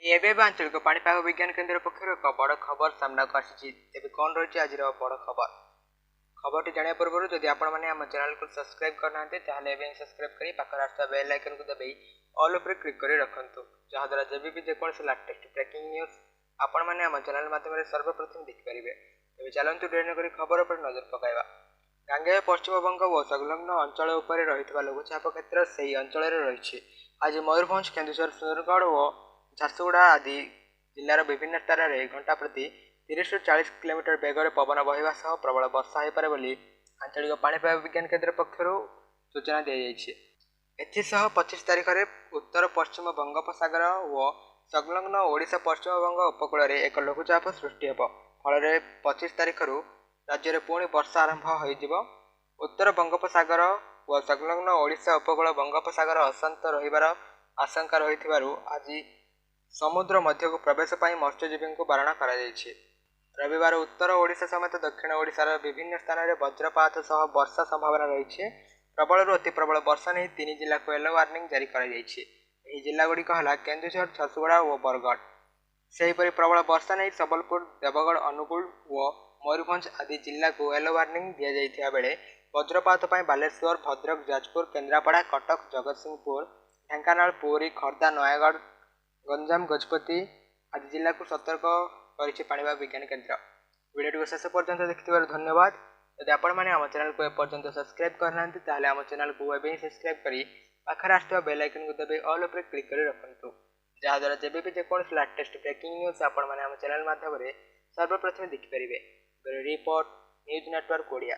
ଏବେ ଆଞ୍ଚଳିକ ପାଣିପାଗ ବିଜ୍ଞାନ କେନ୍ଦ୍ର ପକ୍ଷରୁ ଏକ ବଡ଼ ଖବର ସାମ୍ନାକୁ ଆସିଛି। ତେବେ କ'ଣ ରହିଛି ଆଜିର ବଡ଼ ଖବର? ଖବରଟି ଜାଣିବା ପୂର୍ବରୁ ଯଦି ଆପଣମାନେ ଆମ ଚ୍ୟାନେଲକୁ ସବସ୍କ୍ରାଇବ୍ କରିନାହାନ୍ତି ତାହେଲେ ଏବେ ସବସ୍କ୍ରାଇବ୍ କରି ପାଖରେ ଆସୁଥିବା ବେଲ୍ ଆଇକନ୍କୁ ଦବାଇ ଅଲ୍ ଉପରେ କ୍ଲିକ୍ କରି ରଖନ୍ତୁ, ଯାହାଦ୍ୱାରା ଯେବେ ବି ଯେକୌଣସି ଲାଟେଷ୍ଟ ବ୍ରେକିଂ ନ୍ୟୁଜ୍ ଆପଣମାନେ ଆମ ଚ୍ୟାନେଲ ମାଧ୍ୟମରେ ସର୍ବପ୍ରଥମେ ଦେଖିପାରିବେ। ଏବେ ଚାଲନ୍ତୁ ଡେରି ନକରି ଖବର ଉପରେ ନଜର ପକାଇବା। ଗାଙ୍ଗେୟ ପଶ୍ଚିମବଙ୍ଗ ଓ ସଂଲଗ୍ନ ଅଞ୍ଚଳ ଉପରେ ରହିଥିବା ଲଘୁଚାପ କ୍ଷେତ୍ର ସେହି ଅଞ୍ଚଳରେ ରହିଛି। ଆଜି ମୟୂରଭଞ୍ଜ, କେନ୍ଦୁଝର, ସୁନ୍ଦରଗଡ଼ ଓ ଝାରସୁଗୁଡ଼ା ଆଦି ଜିଲ୍ଲାର ବିଭିନ୍ନ ସ୍ଥାନରେ ଘଣ୍ଟା ପ୍ରତି 30ରୁ 40 କିଲୋମିଟର ବେଗରେ ପବନ ବହିବା ସହ ପ୍ରବଳ ବର୍ଷା ହୋଇପାରେ ବୋଲି ଆଞ୍ଚଳିକ ପାଣିପାଗ ବିଜ୍ଞାନ କେନ୍ଦ୍ର ପକ୍ଷରୁ ସୂଚନା ଦିଆଯାଇଛି। ଏଥିସହ 25 ତାରିଖରେ ଉତ୍ତର ପଶ୍ଚିମ ବଙ୍ଗୋପସାଗର ଓ ସଂଲଗ୍ନ ଓଡ଼ିଶା ପଶ୍ଚିମବଙ୍ଗ ଉପକୂଳରେ ଏକ ଲଘୁଚାପ ସୃଷ୍ଟି ହେବ। ଫଳରେ 25 ତାରିଖରୁ ରାଜ୍ୟରେ ପୁଣି ବର୍ଷା ଆରମ୍ଭ ହୋଇଯିବ। ଉତ୍ତର ବଙ୍ଗୋପସାଗର ଓ ସଂଲଗ୍ନ ଓଡ଼ିଶା ଉପକୂଳ ବଙ୍ଗୋପସାଗର ଅଶାନ୍ତ ରହିବାର ଆଶଙ୍କା ରହିଥିବାରୁ ଆଜି ସମୁଦ୍ର ମଧ୍ୟକୁ ପ୍ରବେଶ ପାଇଁ ମତ୍ସ୍ୟଜୀବୀଙ୍କୁ ବାରଣ କରାଯାଇଛି। ରବିବାର ଉତ୍ତର ଓଡ଼ିଶା ସମେତ ଦକ୍ଷିଣ ଓଡ଼ିଶାର ବିଭିନ୍ନ ସ୍ଥାନରେ ବଜ୍ରପାତ ସହ ବର୍ଷା ସମ୍ଭାବନା ରହିଛି। ପ୍ରବଳରୁ ଅତି ପ୍ରବଳ ବର୍ଷା ନେଇ 3 ଜିଲ୍ଲାକୁ ୟେଲୋ ୱାର୍ଣ୍ଣିଂ ଜାରି କରାଯାଇଛି। ଏହି ଜିଲ୍ଲାଗୁଡ଼ିକ ହେଲା କେନ୍ଦୁଝର, ଝାରସୁଗୁଡ଼ା ଓ ବରଗଡ଼। ସେହିପରି ପ୍ରବଳ ବର୍ଷା ନେଇ ସମ୍ବଲପୁର, ଦେବଗଡ଼, ଅନୁଗୁଳ ଓ ମୟୂରଭଞ୍ଜ ଆଦି ଜିଲ୍ଲାକୁ ୟେଲୋ ୱାର୍ଣ୍ଣିଂ ଦିଆଯାଇଥିବା ବେଳେ ବଜ୍ରପାତ ପାଇଁ ବାଲେଶ୍ୱର, ଭଦ୍ରକ, ଯାଜପୁର, କେନ୍ଦ୍ରାପଡ଼ା, କଟକ, ଜଗତସିଂହପୁର, ଢେଙ୍କାନାଳ, ପୁରୀ, ଖୋର୍ଦ୍ଧା, ନୟାଗଡ଼, ଗଞ୍ଜାମ, ଗଜପତି ଆଦି ଜିଲ୍ଲାକୁ ସତର୍କ କରିଛି ପାଣିପାଗ ବିଜ୍ଞାନ କେନ୍ଦ୍ର। ଭିଡ଼ିଓଟିକୁ ଶେଷ ପର୍ଯ୍ୟନ୍ତ ଦେଖିଥିବାରୁ ଧନ୍ୟବାଦ। ଯଦି ଆପଣମାନେ ଆମ ଚ୍ୟାନେଲକୁ ଏପର୍ଯ୍ୟନ୍ତ ସବସ୍କ୍ରାଇବ୍ କରିନାହାନ୍ତି ତାହେଲେ ଆମ ଚ୍ୟାନେଲକୁ ଏବେ ହିଁ ସବସ୍କ୍ରାଇବ୍ କରି ପାଖରେ ଆସୁଥିବା ବେଲ୍ ଆଇକନ୍କୁ ଦବାଇ ଅଲ୍ ଉପରେ କ୍ଲିକ୍ କରି ରଖନ୍ତୁ, ଯାହାଦ୍ୱାରା ଯେବେ ବି ଯେକୌଣସି ଲାଟେଷ୍ଟ ବ୍ରେକିଂ ନ୍ୟୁଜ୍ ଆପଣମାନେ ଆମ ଚ୍ୟାନେଲ ମାଧ୍ୟମରେ ସର୍ବପ୍ରଥମେ ଦେଖିପାରିବେ। Report news network Odia.